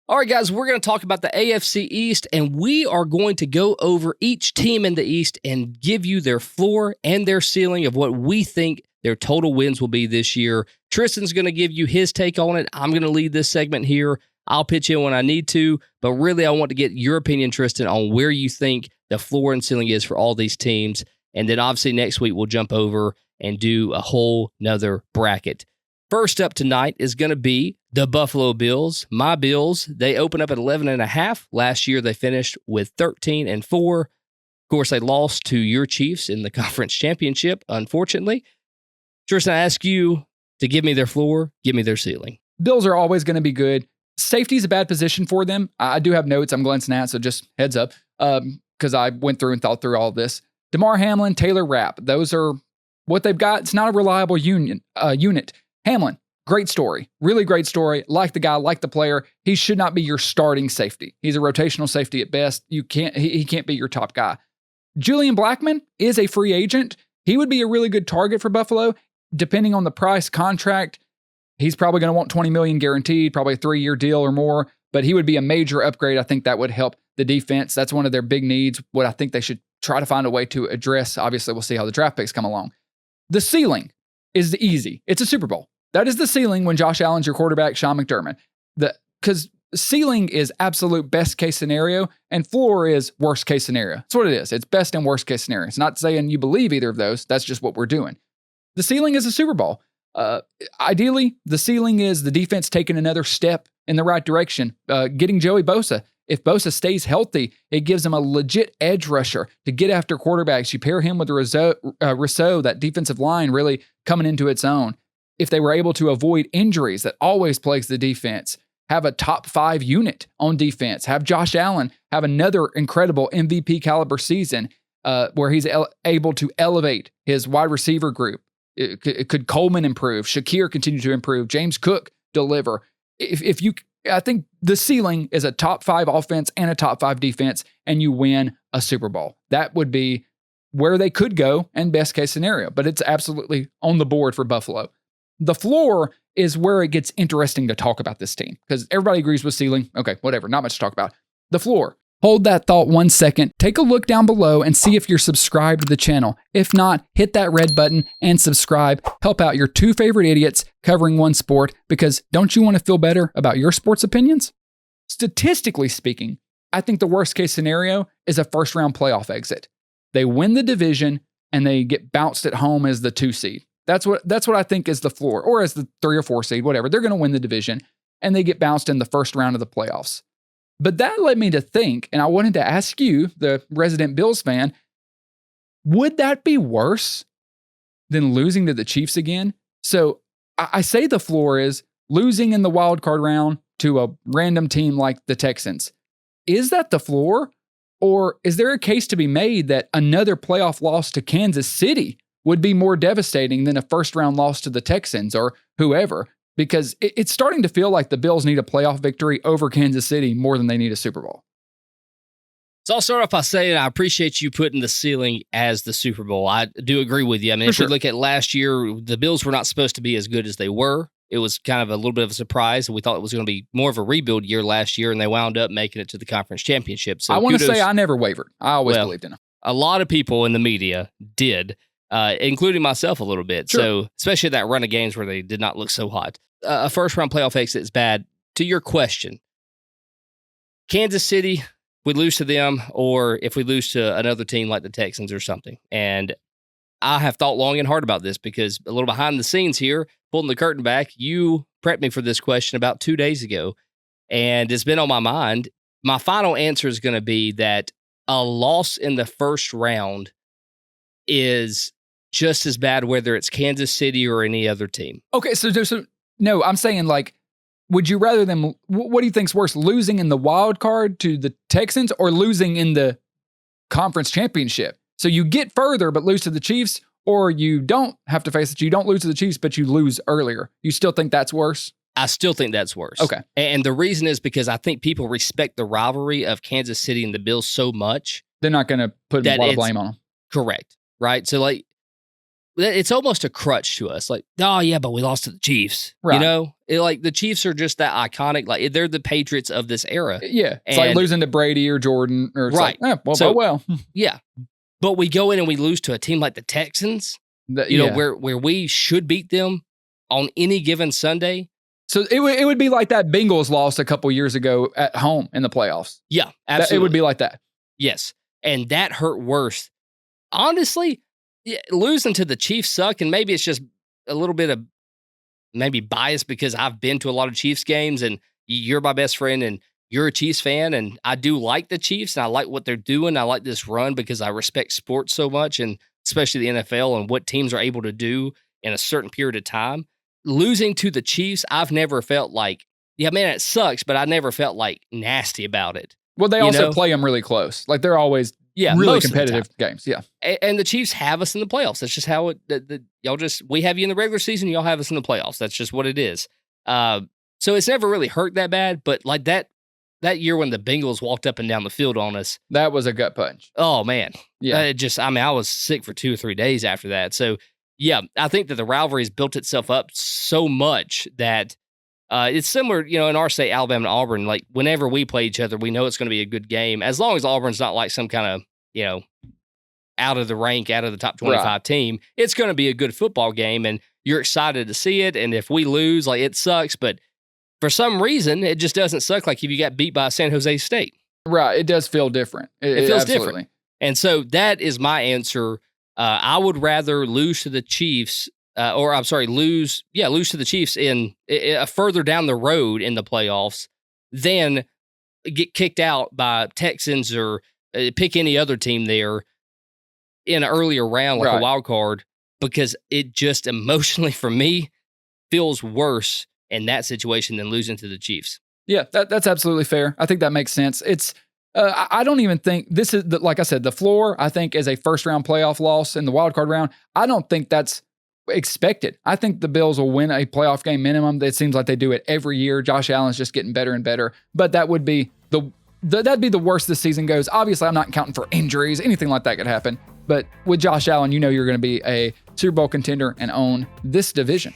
All right, guys, we're going to talk about the AFC East, and we are going to go over each team in the East and give you their floor and their ceiling of what we think their total wins will be this year. Tristan's going to give you his take on it. I'm going to lead this segment here. I'll pitch in when I need to, but really I want to get your opinion, Tristan, on where you think the floor and ceiling is for all these teams. And then obviously next week we'll jump over and do a whole nother bracket. First up tonight is going to be the Buffalo Bills. My Bills, they open up at 11.5. Last year they finished with 13-4. Of course, they lost to your Chiefs in the conference championship, unfortunately. Tristan, I ask you to give me their floor, give me their ceiling. Bills are always going to be good. Safety is a bad position for them. I do have notes I'm glancing at, so just heads up, because I went through and thought through all of this. DeMar Hamlin, Taylor Rapp, those are what they've got. It's not a reliable unit. Hamlin, great story. Really great story. Like the guy, like the player. He should not be your starting safety. He's a rotational safety at best. He can't be your top guy. Julian Blackmon is a free agent. He would be a really good target for Buffalo. Depending on the price contract, he's probably going to want $20 million guaranteed, probably a 3-year deal or more, but he would be a major upgrade. I think that would help the defense. That's one of their big needs, what I think they should try to find a way to address. Obviously, we'll see how the draft picks come along. The ceiling is easy. It's a Super Bowl. That is the ceiling when Josh Allen's your quarterback, Sean McDermott. Because ceiling is absolute best case scenario and floor is worst case scenario. That's what it is. It's best and worst case scenario. It's not saying you believe either of those. That's just what we're doing. The ceiling is a Super Bowl. Ideally, the ceiling is the defense taking another step in the right direction, getting Joey Bosa. If Bosa stays healthy, it gives him a legit edge rusher to get after quarterbacks. You pair him with Rousseau, that defensive line really coming into its own. If they were able to avoid injuries that always plagues the defense, have a top 5 unit on defense, have Josh Allen have another incredible MVP caliber season where he's able to elevate his wide receiver group. Could Coleman improve? Shakir continue to improve? James Cook deliver? I think the ceiling is a top 5 offense and a top 5 defense, and you win a Super Bowl. That would be where they could go and best case scenario, but it's absolutely on the board for Buffalo. The floor is where it gets interesting to talk about this team because everybody agrees with ceiling. Okay, whatever, not much to talk about. The floor. Hold that thought 1 second. Take a look down below and see if you're subscribed to the channel. If not, hit that red button and subscribe. Help out your 2 favorite idiots covering one sport because don't you want to feel better about your sports opinions? Statistically speaking, I think the worst case scenario is a first round playoff exit. They win the division and they get bounced at home as the 2 seed. That's what I think is the floor, or as the 3 or 4 seed, whatever. They're going to win the division and they get bounced in the first round of the playoffs. But that led me to think, and I wanted to ask you, the resident Bills fan, would that be worse than losing to the Chiefs again? So I say the floor is losing in the wild card round to a random team like the Texans. Is that the floor? Or is there a case to be made that another playoff loss to Kansas City would be more devastating than a first round loss to the Texans or whoever? Because it's starting to feel like the Bills need a playoff victory over Kansas City more than they need a Super Bowl. So I'll start off by saying I appreciate you putting the ceiling as the Super Bowl. I do agree with you. I mean, if you look at last year, the Bills were not supposed to be as good as they were. It was kind of a little bit of a surprise. We thought it was going to be more of a rebuild year last year, and they wound up making it to the conference championship. So I want to say I never wavered. I always believed in them. A lot of people in the media did, including myself a little bit. Sure. So especially that run of games where they did not look so hot. A first-round playoff exit is bad. To your question, Kansas City, we lose to them, or if we lose to another team like the Texans or something. And I have thought long and hard about this because a little behind the scenes here, pulling the curtain back, you prepped me for this question about 2 days ago, and it's been on my mind. My final answer is going to be that a loss in the first round is just as bad whether it's Kansas City or any other team. Okay, so no, I'm saying like, would you rather them, what do you think's worse, losing in the wild card to the Texans or losing in the conference championship? So you get further but lose to the Chiefs, or you don't have to face it, you don't lose to the Chiefs but you lose earlier. You still think that's worse? I still think that's worse. Okay. And the reason is because I think people respect the rivalry of Kansas City and the Bills so much. They're not going to put a lot of blame on them. Correct. Right? So like, it's almost a crutch to us. Like, oh yeah, but we lost to the Chiefs. Right. You know, like the Chiefs are just that iconic. Like they're the Patriots of this era. Yeah, it's like losing to Brady or Jordan, or it's right. Like, well. Yeah, but we go in and we lose to a team like the Texans. You know, where we should beat them on any given Sunday. So it would be like that Bengals loss a couple years ago at home in the playoffs. Yeah, absolutely. It would be like that. Yes, and that hurt worse. Honestly, losing to the Chiefs suck, and maybe it's just a little bit of maybe bias because I've been to a lot of Chiefs games, and you're my best friend, and you're a Chiefs fan, and I do like the Chiefs, and I like what they're doing. I like this run because I respect sports so much, and especially the NFL and what teams are able to do in a certain period of time. Losing to the Chiefs, I've never felt like, yeah, man, it sucks, but I never felt like nasty about it. Well, they also play them really close. Like they're always really competitive games. Yeah. And the Chiefs have us in the playoffs. That's just how it, we have you in the regular season, y'all have us in the playoffs. That's just what it is. So it's never really hurt that bad, but like that year when the Bengals walked up and down the field on us. That was a gut punch. Oh, man. Yeah. I was sick for 2 or 3 days after that. So, yeah, I think that the rivalry has built itself up so much that it's similar, in our state, Alabama and Auburn. Like, whenever we play each other, we know it's going to be a good game. As long as Auburn's not like some kind of, out of the rank, out of the top 25 team, it's going to be a good football game, and you're excited to see it. And if we lose, like, it sucks. But for some reason, it just doesn't suck like if you got beat by San Jose State. Right. It does feel different. It feels different. And so that is my answer. I would rather lose to the Chiefs, lose to the Chiefs in further down the road in the playoffs than get kicked out by Texans or pick any other team there in an earlier round, like a wild card, because it just emotionally for me feels worse in that situation than losing to the Chiefs. Yeah, that's absolutely fair. I think that makes sense. It's I don't even think this is like I said, the floor, I think, is a first round playoff loss in the wild card round. I don't think that's expected. I think the Bills will win a playoff game minimum. It seems like they do it every year. Josh Allen's just getting better and better. But that would be that'd be the worst this season goes. Obviously, I'm not counting for injuries. Anything like that could happen. But with Josh Allen, you're going to be a Super Bowl contender and own this division.